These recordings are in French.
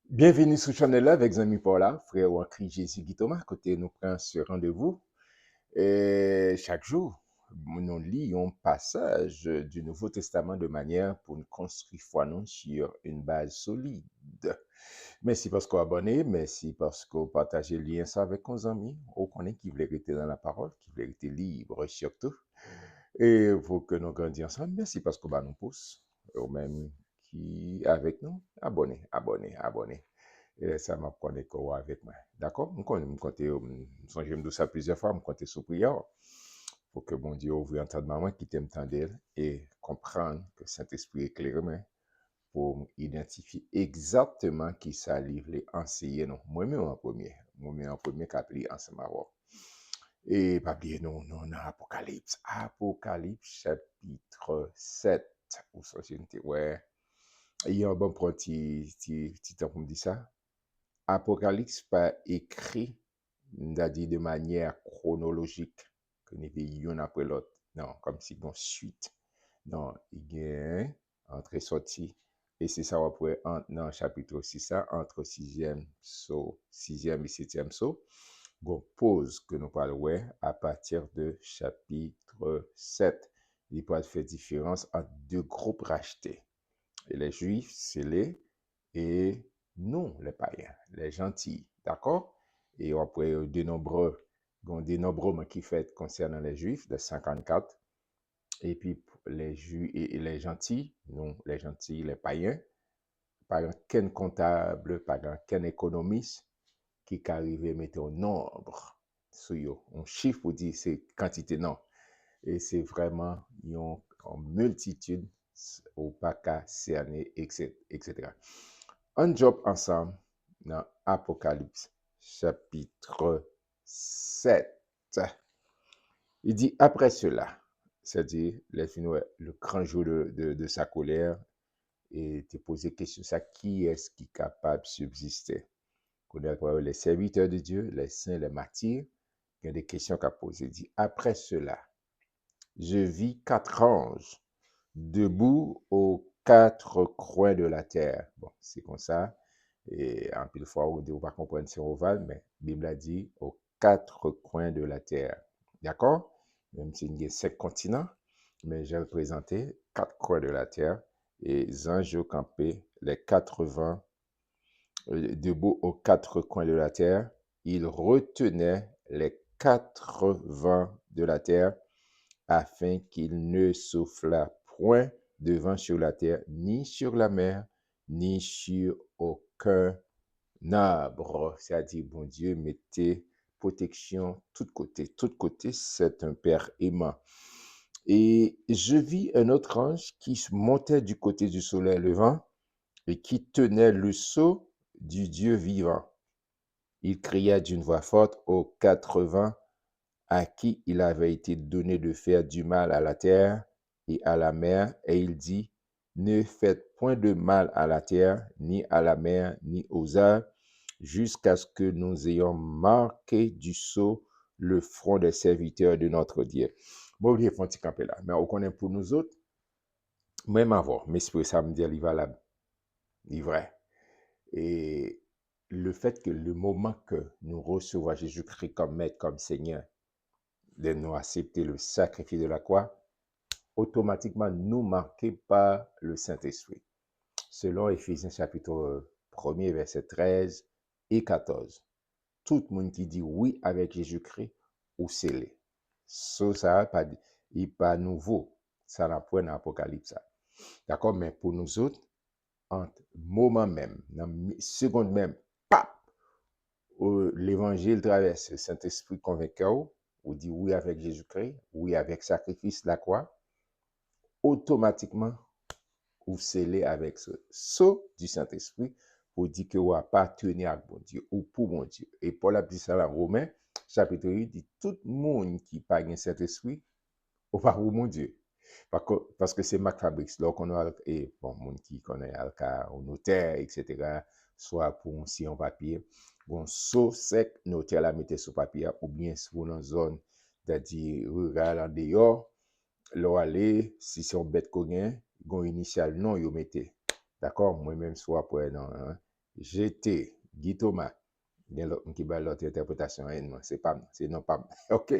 Bienvenue sur Channel là avec Zami Paula, frère ou en Christ Jésus Guy Thomas, côté nous prenons ce rendez-vous. Et chaque jour, nous lisons un passage du Nouveau Testament de manière pour nous construire foi nous sur une base solide. Merci parce qu'on abonné, merci parce qu'on partage le lien ça avec nos amis, on connaît qui veulent rester dans la parole, qui veulent rester libre surtout. Et pour que nous grandions ensemble, merci parce qu'on nous pousse, ou même qui avec nous, abonnez. Et ça m'a connecté avec moi. D'accord? Je compte, je me dis ça plusieurs fois, je compte sur prière pour que mon Dieu ouvre entendement moi qui t'aime tant d'elle et comprendre que Saint-Esprit éclaire moi pour identifier exactement qui ça livre les enseigner non. Moi-même en premier qu'appelé ensemble avec. Et pas oublier non dans Apocalypse chapitre 7 ou ça ouais. Il y a un bon petit temps pour me dire ça. Apocalypse pas écrit, c'est-à-dire de manière chronologique, que nous veillons l'un après l'autre. Non, comme si bon suite. Non, il y a un entrée sortie. Et c'est ça après dans le chapitre 6, ça, entre sixième et septième saut. Bon, pause que nous parlons à partir de chapitre 7. Il peut faire différence entre deux groupes rachetés. Et les juifs, c'est les et nous, les païens, les gentils. D'accord? Et après, des nombreux qui fait concernant les juifs, de 54. Et puis, les juifs et les gentils, nous, les gentils, les païens, par aucun comptable, par aucun économiste qui arrive à mettre un nombre sur eux, un chiffre pour dire c'est quantité, non. Et c'est vraiment une multitude ou pas qu'à cerner, etc. Un job ensemble dans Apocalypse chapitre 7. Il dit après cela, c'est-à-dire le grand jour de sa colère, et te poser question ça, qui est-ce qui est capable de subsister? Connaître les serviteurs de Dieu, les saints, les martyrs, il y a des questions qu'à poser. Il dit après cela, je vis 4 anges debout aux 4 coins de la terre. Bon, c'est comme ça. Et en pile fois, on ne va pas comprendre c'est ovale, mais la Bible a dit aux 4 coins de la terre. D'accord? Même s'il y a 5 continents, mais j'ai représenté 4 coins de la terre et les anges campés, les 80 debout aux 4 coins de la terre. Ils retenaient les 80 de la terre afin qu'il ne soufflât point de vent sur la terre, ni sur la mer, ni sur aucun arbre. C'est-à-dire, bon Dieu, mettez protection tout côté, c'est un Père aimant. Et je vis un autre ange qui montait du côté du soleil levant et qui tenait le sceau du Dieu vivant. Il cria d'une voix forte aux 80 à qui il avait été donné de faire du mal à la terre et à la mer, et il dit, ne faites point de mal à la terre, ni à la mer, ni aux arbres, jusqu'à ce que nous ayons marqué du sceau le front des serviteurs de notre Dieu. Bon, il faut un petit camper là, mais on connaît pour nous autres, même avant, mais c'est ça me dit, il valable, il vrai. Et le fait que le moment que nous recevons Jésus-Christ comme Maître, comme Seigneur, de nous accepter le sacrifice de la croix, automatiquement nous marqués par le Saint-Esprit. Selon Éphésiens chapitre 1er, verset 13 et 14. Tout le monde qui dit oui avec Jésus-Christ ou scellé. Ça n'est pas nouveau. Ça n'a point dans l'Apocalypse. D'accord? Mais pour nous autres, en moment même, dans seconde même, pap, l'évangile traverse, le Saint-Esprit convainqueur, ou dit oui avec Jésus-Christ, oui avec sacrifice de la croix, automatiquement, vous scellez avec ce sceau du Saint-Esprit pour dire que vous appartenez à bon Dieu ou pour mon Dieu. Et Paul a dit ça dans Romains, chapitre 8, dit tout le monde qui n'a pas le Saint-Esprit, ou pas pour mon Dieu. Parce que c'est Marc Fabrice, là qu'on a, et bon, monde qui connaît le cas au notaire, etc., soit pour un si en papier, bon, sauf sec, notaire la mettez sur papier, ou bien sur une zone, c'est-à-dire rurale en dehors, là, aller, si c'est un bête qu'on a, gon initial non, yo mettez. D'accord? Moi-même, soit après, non, hein? J'étais, Guy Thomas, il y a l'autre qui va l'autre interprétation, hein, non, c'est pas moi, c'est non pas moi. OK?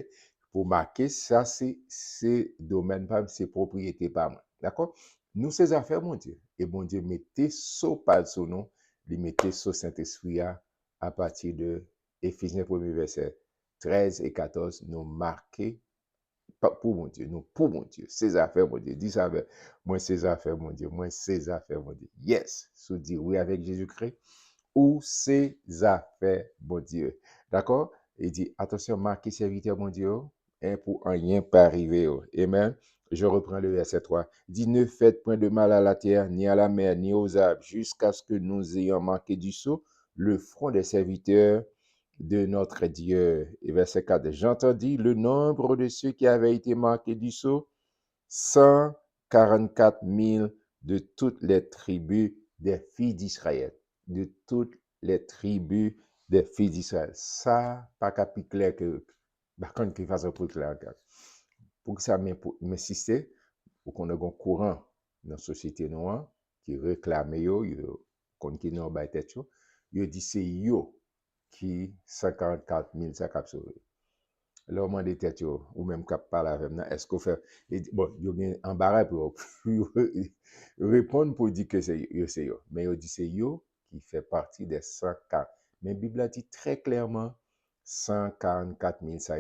Pour marquer, ça, c'est domaine pas, c'est propriété pas moi. D'accord? Nous, ces affaires, mon Dieu. Et mon Dieu, mettez sous pas sous nous, les mettez sous Saint-Esprit à partir de Éphésiens 1er verset 13 et 14, nous marquer pour mon Dieu, nous pour mon Dieu, ces affaires, mon Dieu. Dis ça avec moi, ces affaires, mon Dieu, moi, ces affaires, mon Dieu. Yes, sous dire oui avec Jésus-Christ ou ses affaires, mon Dieu. D'accord? Il dit, attention, marquez serviteur, mon Dieu, hein, pour rien pas arriver. Amen. Je reprends le verset 3. Il dit, ne faites point de mal à la terre, ni à la mer, ni aux arbres, jusqu'à ce que nous ayons marqué du sceau le front des serviteurs de notre Dieu. Et verset 4. J'entendis le nombre de ceux qui avaient été marqués du sceau, 144 000 de toutes les tribus des filles d'Israël. De toutes les tribus des filles d'Israël. Ça, pas qu'à plus clair que, par contre, qu'il fasse un peu clair. Pour que ça m'insister, pour qu'on ait un courant dans la société noire qui réclame yo, qu'on qui n'a pas tête yo dit c'est yo qui 144 000 ça cap sauvé. Alors, moi, des têtes, ou même cap parler avec moi, est-ce qu'on fait, bon, il y a un embarras pour répondre pour dire que c'est yo. Mais il dit c'est yo qui fait partie des 140. Mais la Bible a dit très clairement, 144 000 ça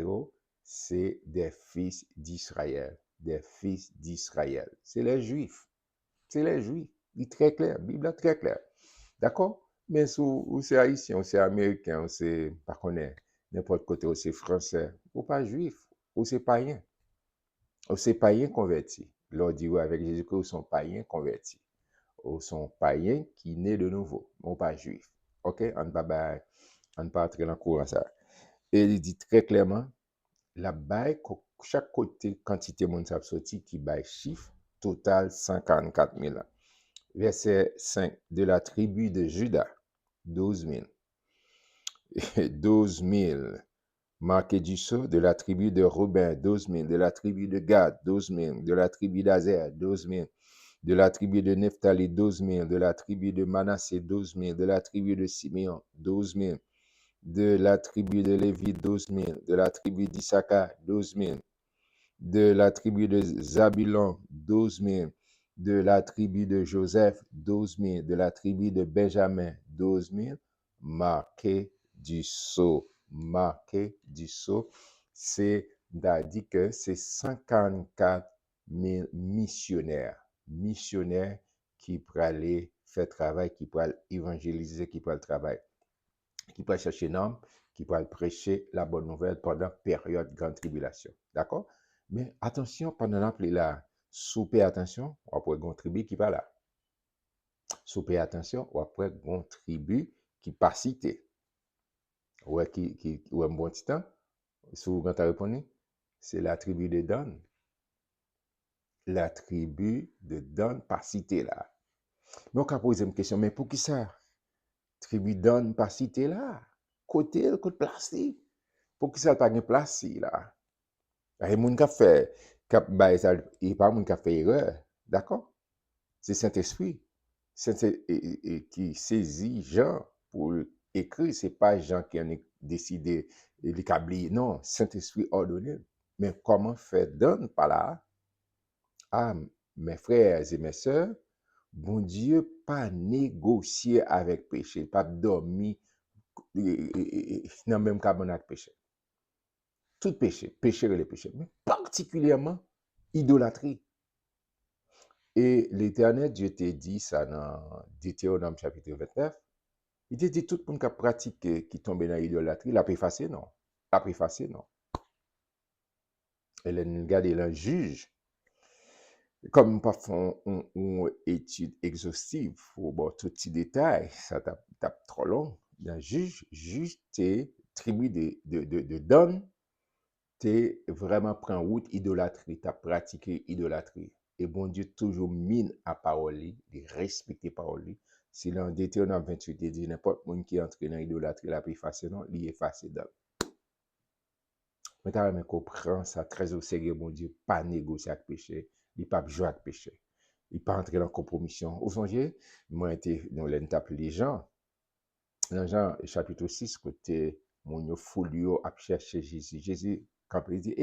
c'est des fils d'Israël. Des fils d'Israël. C'est les Juifs. C'est les Juifs. Il est très clair. La Bible est très claire. D'accord? Mais si ou c'est haïtien, ou c'est américain, ou c'est, pas connaît, n'importe côté, ou c'est français, ou pas juif, ou c'est païen. Ou c'est païen converti. L'on dit ouais, avec Jésus-Christ, ou sont païens convertis. Ou sont païens qui naissent de nouveau, ou pas juif. OK? On ne va pas entrer dans le courant ça. Et il dit très clairement, la baille, chaque côté, quantité de monde sorti qui baille chiffre, total 144 000. Verset 5, de la tribu de Juda, 12 000. 12 000. Marqué du sceau, de la tribu de Ruben, 12 000. De la tribu de Gad, 12 000. De la tribu d'Azer, 12 000. De la tribu de Nephtali, 12 000. De la tribu de Manassé, 12 000. De la tribu de Simeon, 12 000. De la tribu de Lévi, 12 000. De la tribu d'Issachar, 12 000. De la tribu de Zabulon, 12 000. De la tribu de Joseph, 12 000. De la tribu de Benjamin, 12 000. Marqué du sceau. Marqué du sceau. C'est-à-dire que c'est 144 000 missionnaires. Missionnaires qui pourraient aller faire travail, qui pourraient évangéliser, qui pourraient travailler, qui pourraient chercher un homme, qui pourraient prêcher la bonne nouvelle pendant période de grande tribulation. D'accord? Mais attention, pendant l'appel là, souper attention, on pourrait une tribu qui va là. Souper attention, on pourrait une tribu qui pas cité. Ouais, ou un bon petit temps, souvent quand tu as répondu, c'est la tribu de Dan. La tribu de Dan pas cité là. Mais on peut poser une question, mais pour qui ça? Tribu de Dan pas cité là? Côté place. Pour qui ça pas de place là? Il y a des gens qui fait, il n'y a pas de gens qui fait erreur. D'accord? C'est Saint-Esprit qui saisit Jean pour écrire. Ce n'est pas Jean qui en a décidé de l'établir. Non, Saint-Esprit ordonné. Mais comment faire donne par là? Ah, mes frères et mes sœurs, bon Dieu, pas négocier avec péché, pas dormir dans le même cabane avec péché. Tout péché, péché et le péché, mais particulièrement idolâtrie. Et l'Éternel, Dieu t'a dit ça dans Deutéronome chapitre 29. Il t'a dit tout le monde qui pratique, qui tombe dans l'idolâtrie, l'a pas effacé, non. L'a pas effacé, non. Elle regarde, elle juge. Comme nous pas font une étude exhaustive pour bon, tout petit détail, ça tape trop long. Le juge tes tribus de donne, t'es vraiment prend route idolâtrie, t'as pratiqué idolâtrie. Et bon Dieu toujours mine à parole, de respecter parole. Si l'on Deutéronome 28 il dit n'importe monde qui entre dans l'idolâtrie, la peut effacer, non, il efface dans. Mais t'as même comprendre ça très au sérieux, bon Dieu, pas négocier avec péché, il pas jouer avec péché. Il pas entrer dans compromission. Vous songez, moi, j'étais dans l'étape les gens. Dans Jean chapitre 6, côté mon yo foule yo a cherché Jésus. Jésus, quand il dit,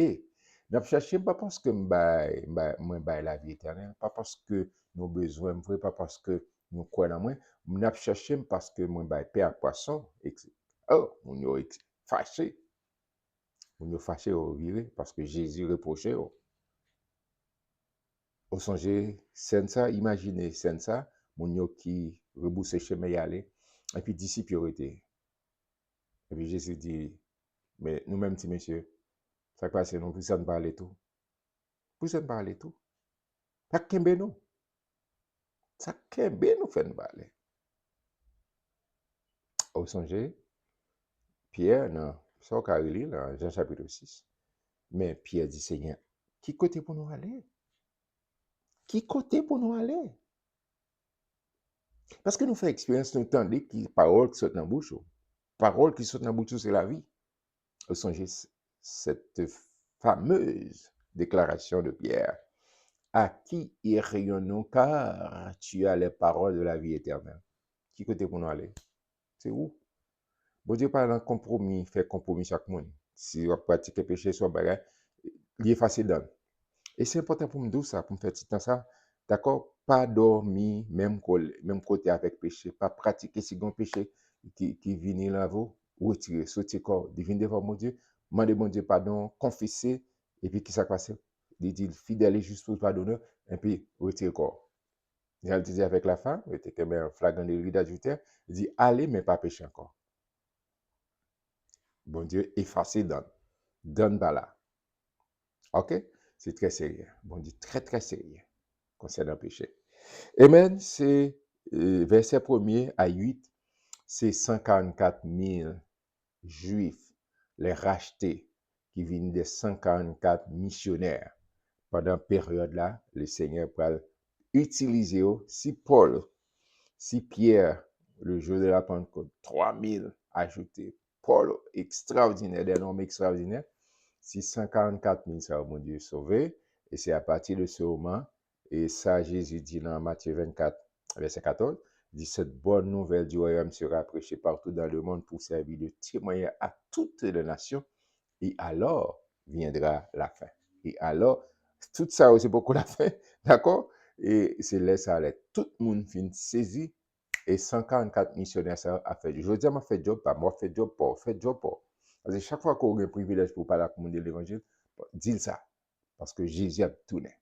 n'a cherché pas parce que moi la vie éternelle, pas parce que nous besoin, pas parce que nous croyons en moi, n'a cherché parce que moi paix à poisson. Oh, fâché, mon yo fâché au viré parce que Jésus reprochait. Au songe, scène ça, imaginez scène ça, mon yo qui rebousse chemin y aller, et puis disciples y été. Et puis Jésus dit, mais nous-mêmes, petits messieurs, ça passe, nous, pour ça ne parler tout. Pour ça ne parler tout. Ça kembe nous. Ça kembe nous fait nous parler. Au songe, Pierre, non, ça, Carili, dans Jean chapitre 6. Mais Pierre dit, Seigneur, qui côté pour nous aller? Qui côté pour nous aller? Parce que nous faisons expérience, nous entendons qui parole qui saute dans la bouche. Parole qui saute dans la bouche, c'est la vie. Au songe, cette fameuse déclaration de Pierre. À qui irions-nous car tu as les paroles de la vie éternelle? Qui côté pour nous aller? C'est où? Bon Dieu parle en compromis, fait compromis chaque monde. Si on pratique le péché, soit bagage, il est facile d'en. Et c'est important pour me dire ça, pour me faire petit temps ça. D'accord? Pas dormir, même côté avec péché. Pas pratiquer si bon péché qui vient là vous, retirer, sortir corps, divine devant mon Dieu, demander mon Dieu pardon, confesser, et puis qui ça passe? Il dit fidèle et juste pour pardonner, et puis retirer corps. Il dit avec la femme, il était quand même un flagrant délit d'adultère, il dit allez, mais pas pécher encore. Bon Dieu, effacez, donne par là. Ok? C'est très sérieux. Bon Dieu, très, très sérieux concernant le péché. Amen, c'est verset 1er à 8, c'est 144 000 juifs, les rachetés, qui viennent des 144 missionnaires. Pendant la période-là, le Seigneur peut utiliser si Paul, si Pierre, le jour de la Pentecôte, 3000 ajoutés. Paul, extraordinaire, des noms extraordinaires. 644 000, ça, mon Dieu, sauvé. Et c'est à partir de ce moment, et ça, Jésus dit dans Matthieu 24, verset 14, dit cette bonne nouvelle du royaume sera prêchée partout dans le monde pour servir de témoignage à toutes les nations. Et alors viendra la fin. Et alors, tout ça aussi beaucoup la fin, d'accord? Et c'est là ça allait. Tout le monde finit saisi et 144 missionnaires ça a fait. Je dis, moi, fait job, pas moi, fait job, pas, fait job, pas. Parce que chaque fois qu'on a un privilège pour parler à la de l'évangile, dis ça. Parce que Jésus a tourné.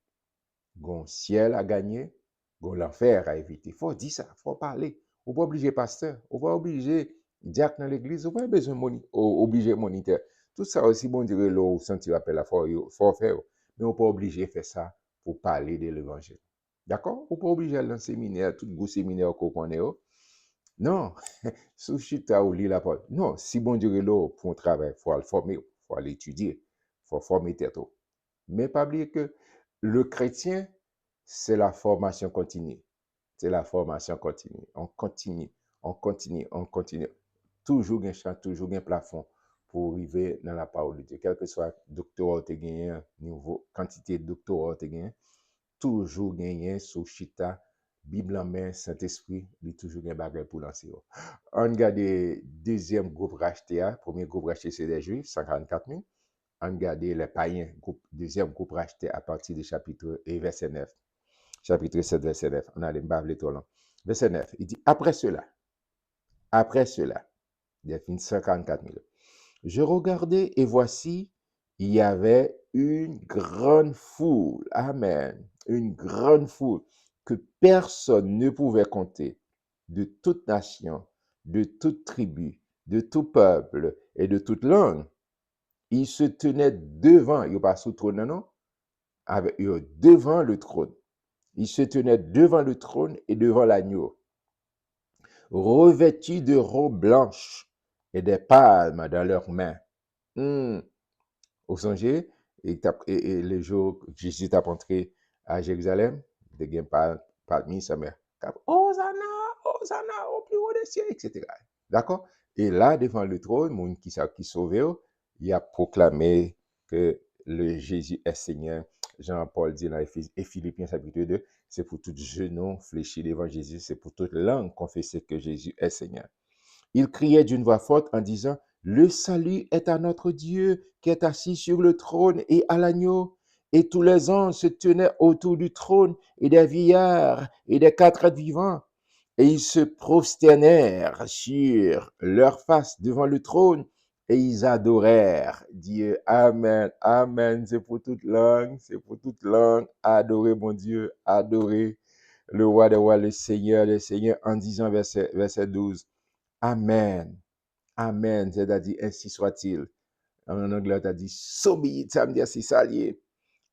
Gon ciel à gagner, gon l'enfer à éviter. Il faut dire ça, il faut parler. On pas obligé pasteur, on pas obligé diacre dans l'église, on pas besoin obligé moniteur. Tout ça aussi, bon dire, l'eau, sentir appel à faut faire. Mais on pas obligé faire ça pour parler de l'évangile. D'accord? On pas obligé aller dans le séminaire, tout le séminaire qu'on connaît. Non, sous chita ou lire la parole. Non, si bon Dieu est là pour un travail, il faut le former, il faut l'étudier, il faut former tête. Mais pas oublier que le chrétien, c'est la formation continue. C'est la formation continue. On continue, on continue, on continue. Toujours un champ, toujours un plafond pour arriver dans la parole de Dieu. Quel que soit le doctorat que tu gagné, niveau quantité de doctorat que tu gagné, toujours gagné sous chita, Bible en main, Saint-Esprit, il y a toujours un bagage pour lancer. On regarde le deuxième groupe racheté, premier groupe racheté, c'est les Juifs, 144 000. On regarde les païens, deuxième groupe racheté à partir du chapitre et verset 9. Chapitre 7, verset 9. On a les bavles tout long. Verset 9, il dit, après cela, il y a 144 000. Je regardais et voici, il y avait une grande foule. Amen. Une grande foule que personne ne pouvait compter, de toute nation, de toute tribu, de tout peuple et de toute langue. Ils se tenaient devant, il n'y a pas sous trône, non? Devant le trône. Ils se tenaient devant le trône et devant l'agneau, revêtus de robes blanches et des palmes dans leurs mains. Au songe, et le jour que Jésus est entré à Jérusalem, de gen parmi sa mère. Hosanna, Hosanna, au plus haut des cieux, etc. D'accord? Et là, devant le trône, mon qui sauvé, il a proclamé que le Jésus est Seigneur. Jean-Paul dit dans Philippiens chapitre 2, c'est pour tout genou fléchi devant Jésus, c'est pour toute langue confesser que Jésus est Seigneur. Ils criaient d'une voix forte en disant, le salut est à notre Dieu qui est assis sur le trône et à l'agneau. Et tous les anges se tenaient autour du trône et des vieillards et des quatre êtres vivants. Et ils se prosternèrent sur leur face devant le trône et ils adorèrent Dieu. Amen. Amen. C'est pour toute langue. C'est pour toute langue. Adorez mon Dieu. Adorez le roi des rois, le Seigneur des seigneurs, en disant verset 12. Amen. Amen. C'est-à-dire, ainsi soit-il. En anglais, tu as dit, so be it. Ça me dit, c'est ça lié.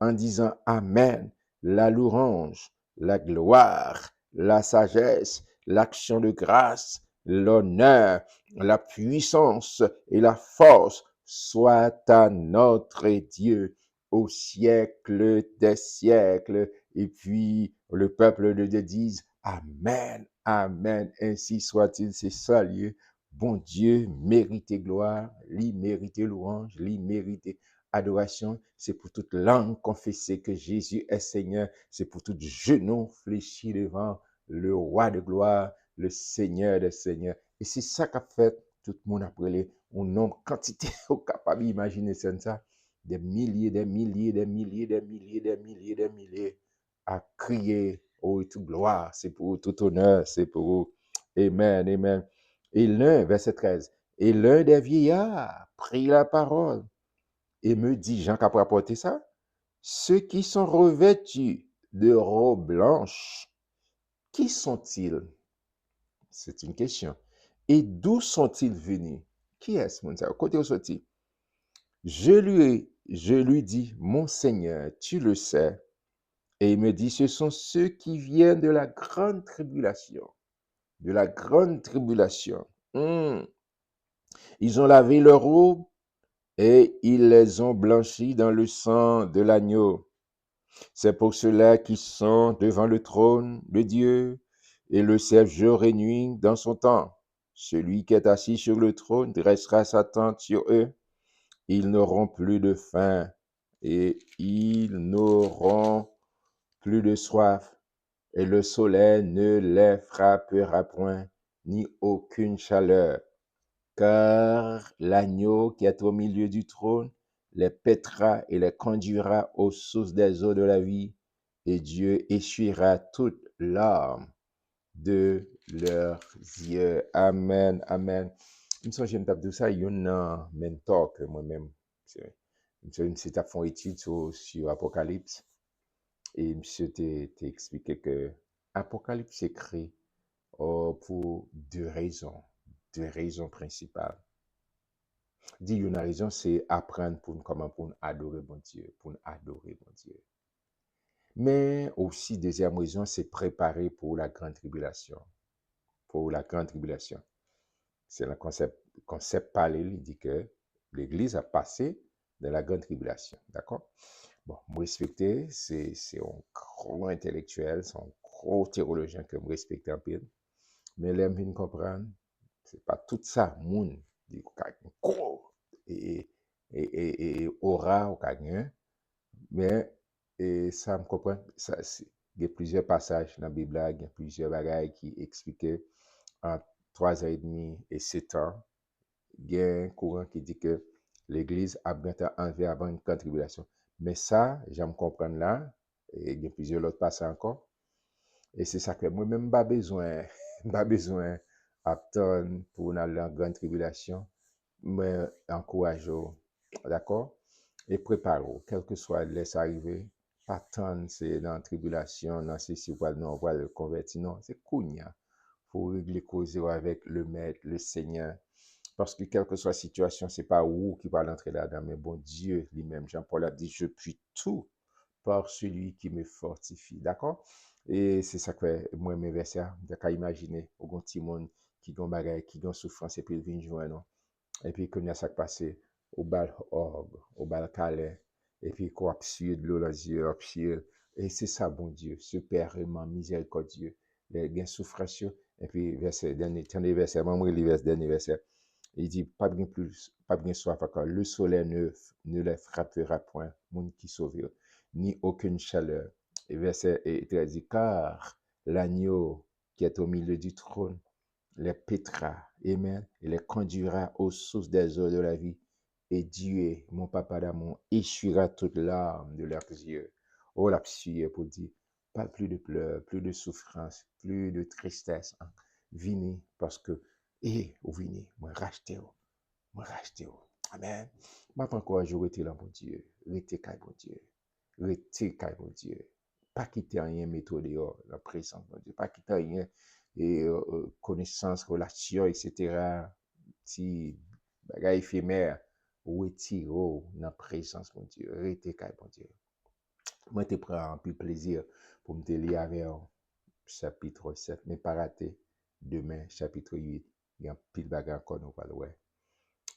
En disant Amen, la louange, la gloire, la sagesse, l'action de grâce, l'honneur, la puissance et la force soient à notre Dieu au siècle des siècles. Et puis le peuple de Dieu dise Amen, Amen, ainsi soit-il, c'est ça lieu. Bon Dieu, mérite gloire, lui mérite louange, lui mérite adoration, c'est pour toute langue confesser que Jésus est Seigneur, c'est pour tout genou fléchi devant le roi de gloire, le Seigneur des seigneurs. Et c'est ça qu'a fait tout le monde après un nombre quantité au capable d'imaginer ça, des milliers, des milliers, des milliers, des milliers, des milliers, des milliers à crier, oh, toute gloire, c'est pour tout honneur, c'est pour eux. Amen, amen. Et l'un, verset 13, et l'un des vieillards prit la parole et me dit, Jean qui a rapporté ça, ceux qui sont revêtus de robes blanches, qui sont-ils? C'est une question. Et d'où sont-ils venus? Qui est-ce, mon Dieu? Côté où sont-ils? Je lui dis, mon Seigneur, tu le sais. Et il me dit, ce sont ceux qui viennent de la grande tribulation. De la grande tribulation. Ils ont lavé leurs robes et ils les ont blanchis dans le sang de l'agneau. C'est pour cela qu'ils sont devant le trône de Dieu et le servent jour et nuit dans son temps. Celui qui est assis sur le trône dressera sa tente sur eux. Ils n'auront plus de faim et ils n'auront plus de soif. Et le soleil ne les frappera point, ni aucune chaleur. Car l'agneau qui est au milieu du trône les paîtra et les conduira aux sources des eaux de la vie, et Dieu essuiera toute larme de leurs yeux. Amen, amen. Je me souviens de ça, il y a un mentor que moi-même, c'est à fond étude sur Apocalypse, et monsieur t'a expliqué que Apocalypse est créé pour deux raisons principales. Dit une raison, c'est apprendre pour nous adorer mon Dieu, pour nous adorer mon Dieu. Mais aussi, deuxième raison, c'est préparer pour la grande tribulation. Pour la grande tribulation. C'est le concept parlé, il dit que l'Église a passé de la grande tribulation. D'accord? Bon, me respecter, c'est un gros intellectuel, c'est un gros théologien que me respecte un peu. Mais l'aime bien comprendre, c'est pas tout ça, moun, dit gros et aura au gagner, mais et ça me comprend, ça, il y a plusieurs passages dans la Bible, il y a plusieurs bagailles qui expliquent en 3 ans et demi et 7 ans, il y a un courant qui dit que l'Église a bientôt enlevé avant une grande tribulation. Mais ça, j'aime comprendre là, et il y a plusieurs autres passages encore. Et c'est ça que moi-même, pas besoin, pas besoin attendre pour aller en grande tribulation, mais encourage-vous, d'accord? Et prépare-vous, quel que soit laisse arriver, pas attendre, c'est dans la tribulation, dans ceci, non, voilà le converti, non, c'est Kounia. Faut régler causer avec le maître, le Seigneur. Parce que quelle que soit la situation, c'est pas vous qui va l'entrer là-dedans, mais bon Dieu lui-même. Jean-Paul a dit, je puis tout par celui qui me fortifie. D'accord? Et c'est ça que moi, mes versets, j'ai qu'à imaginer, au grand petit monde qui ont bagaille, qui ont souffrance, et puis il vient joindre. Et puis, qu'on y a ça passé, au bal orgue, au bal calais, et puis qu'on a de l'eau dans les yeux, et c'est ça, bon Dieu, ce Père vraiment miséricordieux, les gains souffrance, et puis, verset dernier, dernier verset, moi, le dernier verset, il dit, pas bien plus, pas bien soif, car le soleil ne les frappera point, monde qui sauve, ni aucune chaleur. Et verset 13 dit, car l'agneau qui est au milieu du trône les pètera, amen, et les conduira aux sources des eaux de la vie. Et Dieu, mon papa d'amour, essuiera toutes larmes de leurs yeux. Oh, la psy pour dire, pas plus de pleurs, plus de souffrance, plus de tristesse. Hein. Venez, parce que, vous venez, moi racheter. Amen. Je pas encore jouer là, mon Dieu. Restez, mon Dieu. Restez, mon Dieu. Pas quitter rien, mettre dehors, la présence, mon Dieu. Pas quitter rien, et connaissance, relation, etc. Si, bagay éphémère, retire dans la présence, mon Dieu. Restez, mon Dieu. Moi, te prends un peu plaisir pour me lire avec chapitre 7, mais pas rater. Demain, chapitre 8, il y a un pile bagay encore, nous parlons.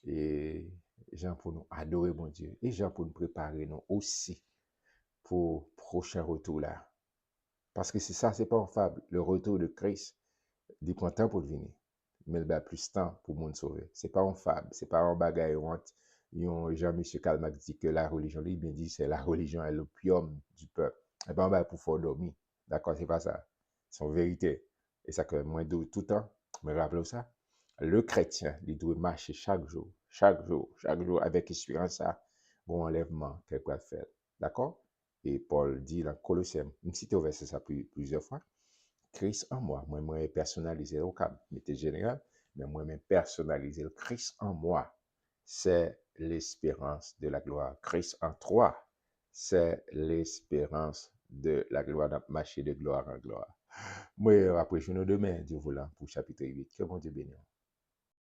Et gens pour nous adorer mon Dieu. Et gens pour nous préparer nous aussi pour le prochain retour là. Parce que c'est ça, c'est pas une fable. Le retour de Christ, il prend temps pour venir. Mais il a plus de temps pour nous sauver. C'est pas une fable, c'est pas un bagage honte. Jean-Michel Calmac dit que la religion, lui, bien dit, c'est la religion est l'opium du peuple. Et pas un bagage pour faire dormir. D'accord, c'est pas ça. C'est une vérité. Et ça que moi, tout le temps, me rappelle ça. Le chrétien, il doit marcher chaque jour, avec espérance ça, bon enlèvement, quelque chose faire. D'accord? Et Paul dit dans Colossiens, même si tu as verset ça plusieurs fois, Christ en moi, moi, personnalisé au cap, mais général, mais moi-même personnalisé le Christ en moi, c'est l'espérance de la gloire. Christ en toi, c'est l'espérance de la gloire, marcher de gloire en gloire. Moi, après, je nous demain, Dieu voulant, pour chapitre 8. Que bon Dieu bénisse.